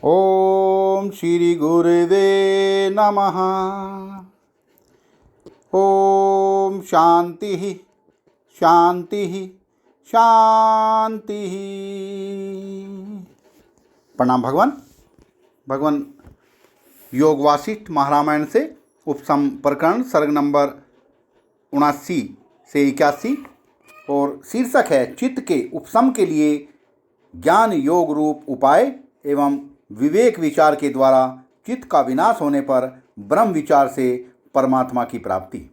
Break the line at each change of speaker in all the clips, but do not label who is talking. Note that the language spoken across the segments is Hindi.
ओम श्री गुरुवे नमः। ओम शांति शांति शांति। प्रणाम भगवान योग वासिष्ठ महारामायण से उपसम प्रकरण सर्ग नंबर 79 से 81 और शीर्षक है चित्त के उपसम के लिए ज्ञान योग रूप उपाय एवं विवेक विचार के द्वारा चित्त का विनाश होने पर ब्रह्म विचार से परमात्मा की प्राप्ति।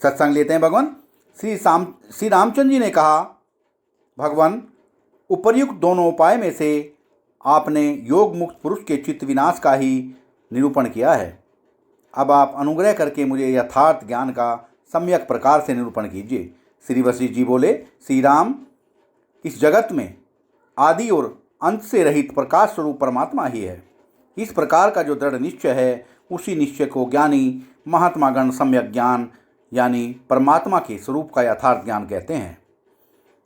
सत्संग लेते हैं। भगवान श्री रामचंद्र जी ने कहा, भगवान उपर्युक्त दोनों उपाय में से आपने योग मुक्त पुरुष के चित्त विनाश का ही निरूपण किया है। अब आप अनुग्रह करके मुझे यथार्थ ज्ञान का सम्यक प्रकार से निरूपण कीजिए। श्री वशिष्ठ जी बोले, श्री राम, इस जगत में आदि और अंत से रहित प्रकाश स्वरूप परमात्मा ही है। इस प्रकार का जो दृढ़ निश्चय है, उसी निश्चय को ज्ञानी महात्मागण सम्यक ज्ञान यानी परमात्मा के स्वरूप का यथार्थ ज्ञान कहते हैं।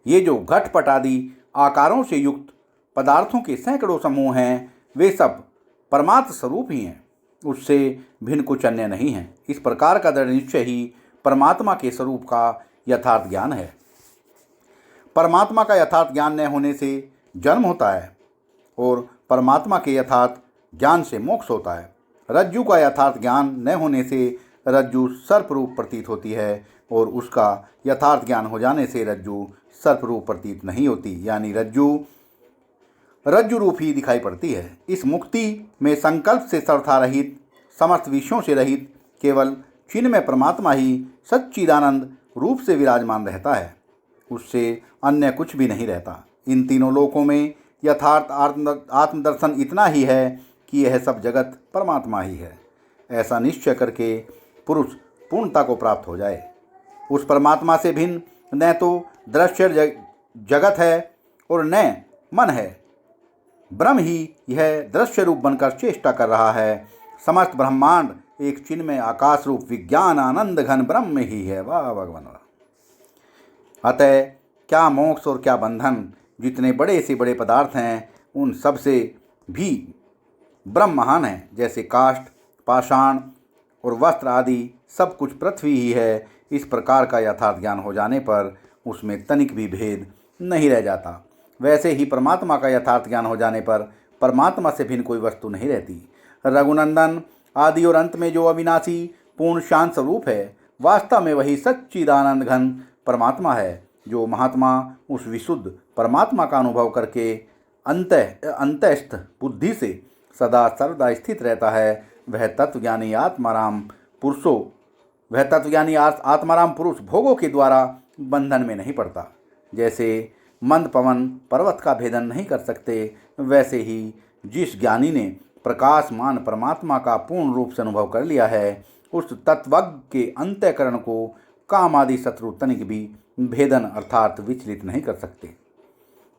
ये जो घटपट आदि आकारों से युक्त पदार्थों के सैकड़ों समूह हैं, वे सब परमात्म स्वरूप ही हैं, उससे भिन्न कुछ अन्य नहीं है। इस प्रकार का दृढ़ निश्चय ही परमात्मा के स्वरूप का यथार्थ ज्ञान है। परमात्मा का यथार्थ ज्ञान न होने से जन्म होता है और परमात्मा के यथार्थ ज्ञान से मोक्ष होता है। रज्जु का यथार्थ ज्ञान न होने से रज्जु सर्परूप प्रतीत होती है और उसका यथार्थ ज्ञान हो जाने से रज्जु सर्परूप प्रतीत नहीं होती, यानी रज्जु रूप ही दिखाई पड़ती है। इस मुक्ति में संकल्प से सर्वथा रहित, समस्त विषयों से रहित, केवल चिन्मय परमात्मा ही सच्चिदानंद रूप से विराजमान रहता है, उससे अन्य कुछ भी नहीं रहता। इन तीनों लोकों में यथार्थ आत्मदर्शन इतना ही है कि यह सब जगत परमात्मा ही है। ऐसा निश्चय करके पुरुष पूर्णता को प्राप्त हो जाए। उस परमात्मा से भिन्न न तो दृश्य जगत है और न मन है। ब्रह्म ही यह दृश्य रूप बनकर चेष्टा कर रहा है। समस्त ब्रह्मांड एक चिन्मय आकाश रूप विज्ञान आनंद घन ब्रह्म ही है। वाह भगवान वाह। अतः क्या मोक्ष और क्या बंधन। जितने बड़े से बड़े पदार्थ हैं, उन सब से भी ब्रह्म महान है। जैसे काष्ठ, पाषाण और वस्त्र आदि सब कुछ पृथ्वी ही है। इस प्रकार का यथार्थ ज्ञान हो जाने पर उसमें तनिक भी भेद नहीं रह जाता। वैसे ही परमात्मा का यथार्थ ज्ञान हो जाने पर परमात्मा से भिन्न कोई वस्तु नहीं रहती। रघुनंदन आदि और अंत में जो अविनाशी पूर्ण शांत स्वरूप है, वास्तव में वही सच्चिदानंद घन परमात्मा है। जो महात्मा उस विशुद्ध परमात्मा का अनुभव करके अंतस्थ बुद्धि से सदा सर्वदा स्थित रहता है, वह तत्वज्ञानी आत्माराम पुरुष भोगों के द्वारा बंधन में नहीं पड़ता। जैसे मंद पवन पर्वत का भेदन नहीं कर सकते, वैसे ही जिस ज्ञानी ने प्रकाशमान परमात्मा का पूर्ण रूप से अनुभव कर लिया है, उस तत्वज्ञ के अंतःकरण को काम आदि शत्रु तनिक भी भेदन अर्थात विचलित नहीं कर सकते।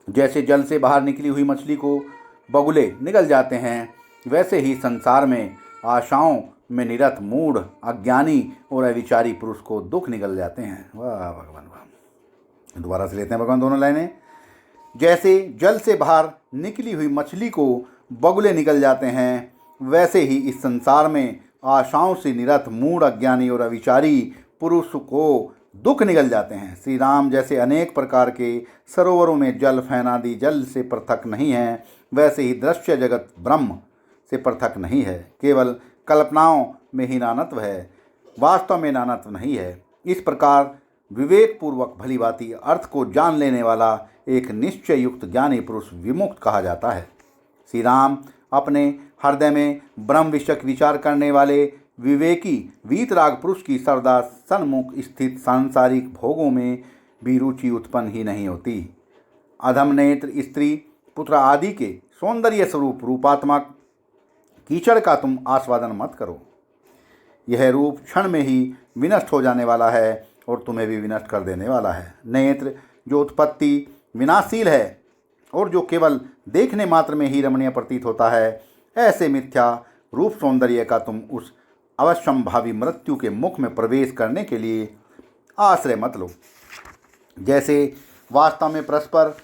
जैसे जल से बाहर निकली हुई मछली को बगुले निगल जाते हैं, वैसे ही संसार में आशाओं में निरत मूढ़ अज्ञानी और अविचारी पुरुष को दुख निगल जाते हैं। वाह भगवान वाह। दोबारा से लेते हैं भगवान दोनों लाइनें। जैसे जल से बाहर निकली हुई मछली को बगुले निकल जाते हैं, वैसे ही इस संसार में आशाओं से निरत मूढ़ अज्ञानी और अविचारी पुरुष को दुख निगल जाते हैं। श्री राम जैसे अनेक प्रकार के सरोवरों में जल फैन आदि जल से पृथक नहीं है, वैसे ही दृश्य जगत ब्रह्म से पृथक नहीं है। केवल कल्पनाओं में ही नानत्व है, वास्तव में नानत्व नहीं है। इस प्रकार विवेक पूर्वक भली भांति अर्थ को जान लेने वाला एक निश्चय युक्त ज्ञानी पुरुष विमुक्त कहा जाता है। श्री राम अपने हृदय में ब्रह्म विषयक विचार करने वाले विवेकी वीतराग पुरुष की सर्वदा सन्मुख स्थित सांसारिक भोगों में भी रुचि उत्पन्न ही नहीं होती। अधम नेत्र स्त्री पुत्र आदि के सौंदर्य स्वरूप रूपात्मक कीचड़ का तुम आस्वादन मत करो। यह रूप क्षण में ही विनष्ट हो जाने वाला है और तुम्हें भी विनष्ट कर देने वाला है। नेत्र जो उत्पत्ति विनाशील है और जो केवल देखने मात्र में ही रमणीय प्रतीत होता है, ऐसे मिथ्या रूप सौंदर्य का तुम उस अवश्यंभावी मृत्यु के मुख में प्रवेश करने के लिए आश्रय मत लो। जैसे वास्तव में परस्पर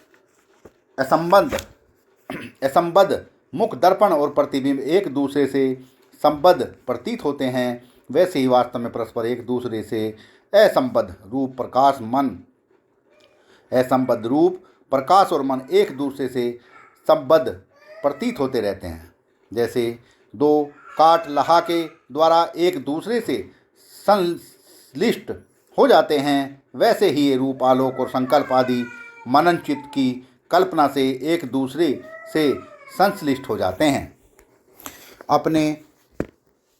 असंबद्ध मुख दर्पण और प्रतिबिंब एक दूसरे से संबद्ध प्रतीत होते हैं, वैसे ही वास्तव में परस्पर एक दूसरे से असंबद्ध रूप प्रकाश और मन एक दूसरे से संबद्ध प्रतीत होते रहते हैं। जैसे दो काट लहा के द्वारा एक दूसरे से संश्लिष्ट हो जाते हैं, वैसे ही ये रूप आलोक और संकल्प आदि मनन चित्त की कल्पना से एक दूसरे से संश्लिष्ट हो जाते हैं। अपने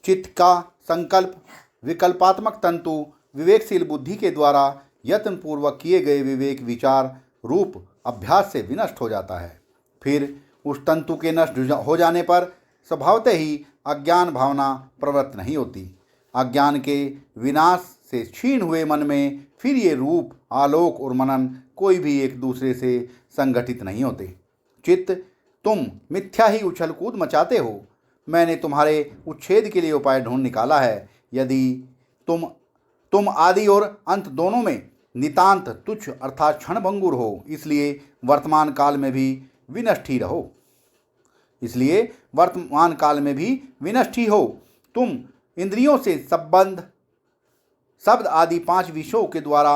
चित्त का संकल्प विकल्पात्मक तंतु विवेकशील बुद्धि के द्वारा यत्नपूर्वक किए गए विवेक विचार रूप अभ्यास से विनष्ट हो जाता है। फिर उस तंतु के नष्ट हो जाने पर स्वभावतः ही अज्ञान भावना प्रवृत्त नहीं होती। अज्ञान के विनाश से क्षीण हुए मन में फिर ये रूप आलोक और मनन कोई भी एक दूसरे से संगठित नहीं होते। चित्त, तुम मिथ्या ही उछल कूद मचाते हो। मैंने तुम्हारे उच्छेद के लिए उपाय ढूंढ निकाला है। यदि तुम आदि और अंत दोनों में नितांत तुच्छ अर्थात क्षणभंगुर हो, इसलिए वर्तमान काल में भी विनष्ट ही हो। तुम इंद्रियों से संबंध शब्द आदि 5 विषयों के द्वारा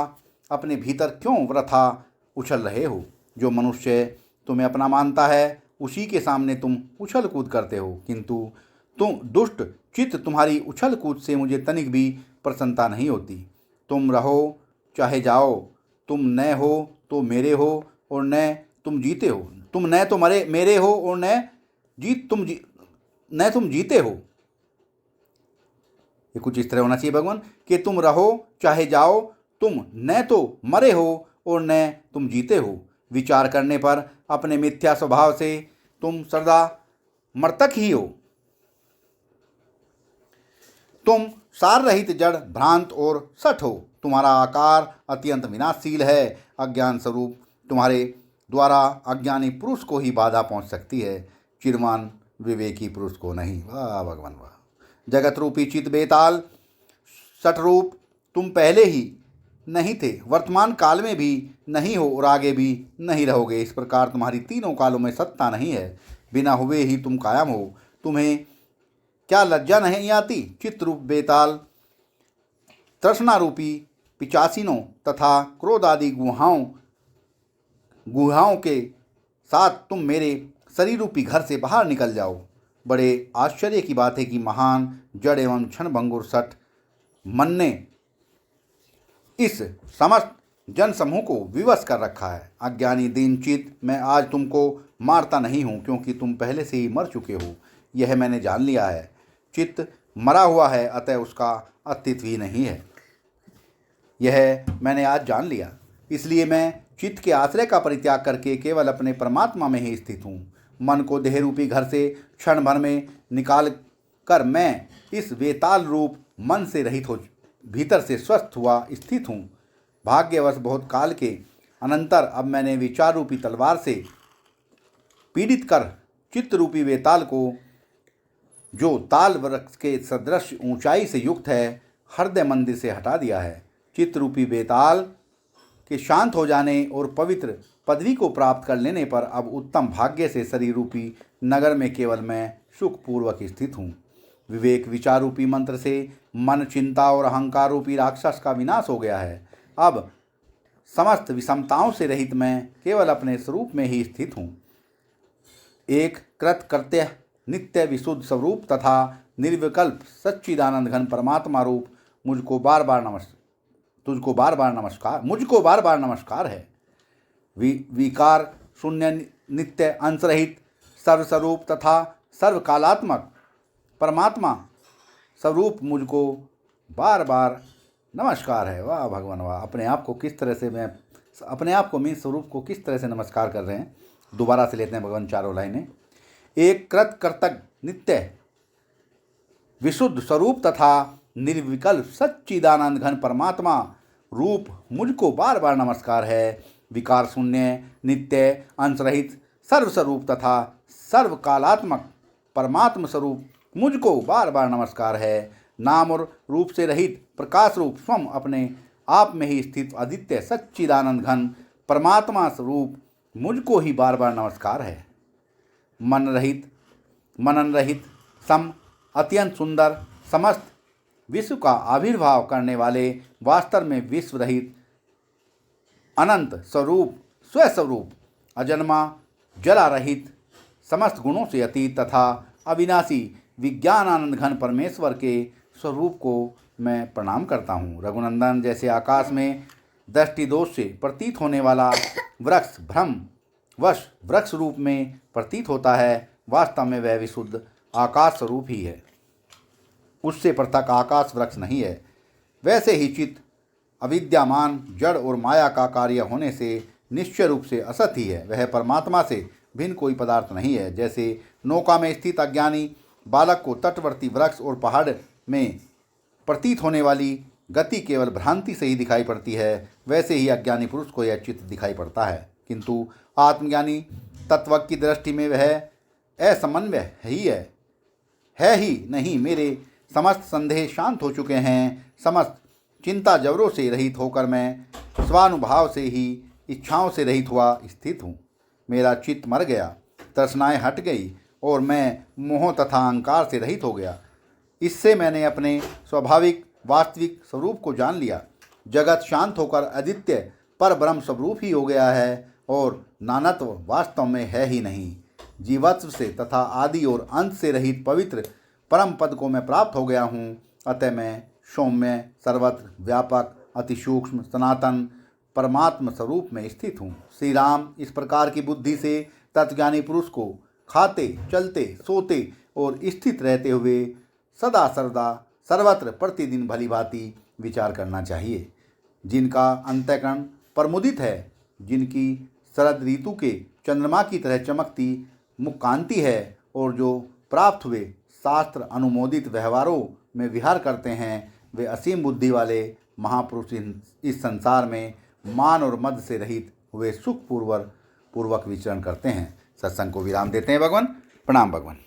अपने भीतर क्यों वृथा उछल रहे हो? जो मनुष्य तुम्हें अपना मानता है उसी के सामने तुम उछल कूद करते हो, किंतु तुम दुष्ट चित्त, तुम्हारी उछल कूद से मुझे तनिक भी प्रसन्नता नहीं होती। तुम रहो चाहे जाओ, तुम न हो तो मेरे हो और न तुम जीते हो। तुम न तो मेरे हो और न तुम जीते हो। ये कुछ इस तरह होना चाहिए भगवान कि तुम रहो चाहे जाओ, तुम न तो मरे हो और न तुम जीते हो। विचार करने पर अपने मिथ्या स्वभाव से तुम सदा मर्तक ही हो। तुम सार रहित जड़ भ्रांत और सठ हो। तुम्हारा आकार अत्यंत विनाशशील है। अज्ञान स्वरूप तुम्हारे द्वारा अज्ञानी पुरुष को ही बाधा पहुंच सकती है, चिरमान विवेकी पुरुष को नहीं। वाह भगवान वाह। जगत रूपी चित बेताल सठ रूप तुम पहले ही नहीं थे, वर्तमान काल में भी नहीं हो और आगे भी नहीं रहोगे। इस प्रकार तुम्हारी तीनों कालों में सत्ता नहीं है। बिना हुए ही तुम कायम हो। तुम्हें क्या लज्जा नहीं आती? चित्त रूप बेताल तृष्णा रूपी पिचासिनों तथा क्रोध आदि गुहाओं के साथ तुम मेरे शरीर रूपी घर से बाहर निकल जाओ। बड़े आश्चर्य की बात है कि महान जड़ एवं क्षणभंगुर सठ मन ने इस समस्त जन समूह को विवश कर रखा है। अज्ञानी दीनचित, मैं आज तुमको मारता नहीं हूँ, क्योंकि तुम पहले से ही मर चुके हो। यह मैंने जान लिया है। चित्त मरा हुआ है, अतः उसका अस्तित्व ही नहीं है। यह मैंने आज जान लिया। इसलिए मैं चित्त के आश्रय का परित्याग करके केवल अपने परमात्मा में ही स्थित हूँ। मन को देह रूपी घर से क्षण भर में निकाल कर मैं इस वेताल रूप मन से रहित हो भीतर से स्वस्थ हुआ स्थित हूँ। भाग्यवश बहुत काल के अनंतर अब मैंने विचार रूपी तलवार से पीड़ित कर चित्त रूपी वेताल को, जो ताल वृक्ष के सदृश ऊंचाई से युक्त है, हृदय मंदिर से हटा दिया है। चित्त रूपी वेताल के शांत हो जाने और पवित्र पदवी को प्राप्त कर लेने पर अब उत्तम भाग्य से शरीर रूपी नगर में केवल मैं सुखपूर्वक स्थित हूँ। विवेक विचार रूपी मंत्र से मन, चिंता और अहंकार रूपी राक्षस का विनाश हो गया है। अब समस्त विषमताओं से रहित मैं केवल अपने स्वरूप में ही स्थित हूँ। एक कृतकृत्य नित्य विशुद्ध स्वरूप तथा निर्विकल्प सच्चिदानंद घन परमात्मा रूप मुझको बार बार नमस्कार है। विकार शून्य नित्य अंश रहित सर्वस्वरूप तथा सर्वकालात्मक परमात्मा स्वरूप मुझको बार बार नमस्कार है। वाह भगवान वाह। अपने आप को स्वरूप को किस तरह से नमस्कार कर रहे हैं। दोबारा से लेते हैं भगवान चारों लाइनें। एक कृतकृतज्ञ नित्य विशुद्ध स्वरूप तथा निर्विकल्प सच्चिदानंद घन परमात्मा रूप मुझको बार बार नमस्कार है। विकार शून्य नित्य अंश रहित सर्वस्वरूप तथा सर्वकालात्मक परमात्म स्वरूप मुझको बार बार नमस्कार है। नाम और रूप से रहित प्रकाश रूप स्वयं अपने आप में ही स्थित अद्वितीय सच्चिदानंद घन परमात्मा स्वरूप मुझको ही बार बार नमस्कार है। मन रहित मनन रहित, सम, अत्यंत सुंदर, समस्त विश्व का आविर्भाव करने वाले, वास्तव में विश्व रहित, अनंत स्वरूप, स्वस्वरूप, अजन्मा, जला रहित, समस्त गुणों से अतीत तथा अविनाशी विज्ञानानंद घन परमेश्वर के स्वरूप को मैं प्रणाम करता हूँ। रघुनंदन, जैसे आकाश में दृष्टि दोष से प्रतीत होने वाला वृक्ष भ्रम वश वृक्ष रूप में प्रतीत होता है, वास्तव में वह विशुद्ध आकाश स्वरूप ही है, उससे पृथक आकाश वृक्ष नहीं है। वैसे ही चित्त अविद्यामान, जड़ और माया का कार्य होने से निश्चय रूप से असत ही है, वह परमात्मा से भिन्न कोई पदार्थ नहीं है। जैसे नौका में स्थित अज्ञानी बालक को तटवर्ती वृक्ष और पहाड़ में प्रतीत होने वाली गति केवल भ्रांति से ही दिखाई पड़ती है, वैसे ही अज्ञानी पुरुष को यह चित्त दिखाई पड़ता है, किंतु आत्मज्ञानी तत्व की दृष्टि में वह असमन्वय ही है ही नहीं। मेरे समस्त संदेह शांत हो चुके हैं, समस्त चिंता जबरों से रहित होकर मैं स्वानुभाव से ही इच्छाओं से रहित हुआ स्थित हूँ। मेरा चित्त मर गया, तृष्णाएं हट गई और मैं मोह तथा अहंकार से रहित हो गया। इससे मैंने अपने स्वाभाविक वास्तविक स्वरूप को जान लिया। जगत शांत होकर अद्वितीय पर ब्रह्म स्वरूप ही हो गया है और नानत्व वास्तव में है ही नहीं। जीवत्व से तथा आदि और अंत से रहित पवित्र परम पद को मैं प्राप्त हो गया हूँ। अतः मैं सौम्य, सर्वत्र व्यापक, अति सूक्ष्म, सनातन परमात्म स्वरूप में स्थित हूँ। श्री राम इस प्रकार की बुद्धि से तत्वज्ञानी पुरुष को खाते, चलते, सोते और स्थित रहते हुए सदा सर्वदा सर्वत्र प्रतिदिन भली भांति विचार करना चाहिए। जिनका अंतःकरण प्रमुदित है, जिनकी शरद ऋतु के चंद्रमा की तरह चमकती मुक्कांति है और जो प्राप्त हुए शास्त्र अनुमोदित व्यवहारों में विहार करते हैं, वे असीम बुद्धि वाले महापुरुष इस संसार में मान और मद से रहित हुए सुख पूर्वक विचरण करते हैं। सत्संग को विराम देते हैं भगवान। प्रणाम भगवान।